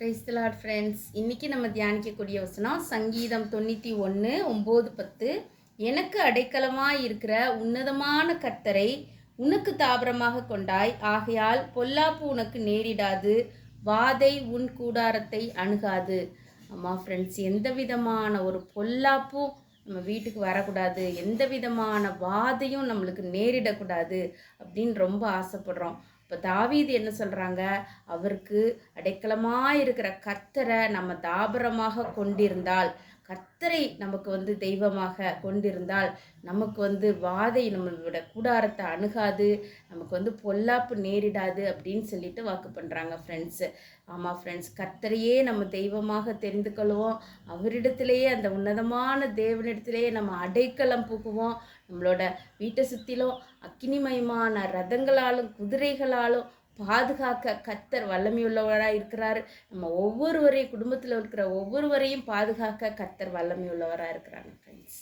Praise the Lord friends. இன்றைக்கி நம்ம தியானிக்கக்கூடிய வசனம் சங்கீதம் 91 9 10. எனக்கு அடைக்கலமாய் இருக்கிற உன்னதமான கர்த்தரை உனக்கு தாபரமாக கொண்டாய், ஆகையால் பொல்லாப்பு உனக்கு நேரிடாது, வாதை உன் கூடாரத்தை அணுகாது. ஆமாம் ஃப்ரெண்ட்ஸ், எந்த விதமான ஒரு பொல்லாப்பும் நம்ம வீட்டுக்கு வரக்கூடாது, எந்த விதமான வாதையும் நம்மளுக்கு நேரிடக்கூடாது அப்படின்னு ரொம்ப ஆசைப்படுறோம். இப்போ தாவீது என்ன சொல்கிறாங்க, அவருக்கு அடைக்கலமாக இருக்கிற கர்த்தரை நம்ம தாபரமாக கொண்டிருந்தால், கர்த்தரை நமக்கு தெய்வமாக கொண்டிருந்தால் நமக்கு வாதை நம்மளோட கூடாரத்தை அணுகாது, நமக்கு பொல்லாப்பு நேரிடாது அப்படின்னு சொல்லிட்டு வாக்கு பண்ணுறாங்க ஃப்ரெண்ட்ஸு. ஆமாம் ஃப்ரெண்ட்ஸ், கர்த்தரையே நம்ம தெய்வமாக தெரிந்து கொள்வோம். அவரிடத்திலேயே, அந்த உன்னதமான தேவனிடத்திலேயே நம்ம அடைக்கலம் புகுவோம். நம்மளோட வீட்டை சுற்றிலும் அக்கினிமயமான ரதங்களாலும் குதிரைகளாலும் பாதுகாக்க கர்த்தர் வல்லமையுள்ளவராக இருக்கிறாரு. நம்ம ஒவ்வொருவரையும், குடும்பத்தில் இருக்கிற ஒவ்வொருவரையும் பாதுகாக்க கர்த்தர் வல்லமையுள்ளவராக இருக்கிறாங்க ஃப்ரெண்ட்ஸ்.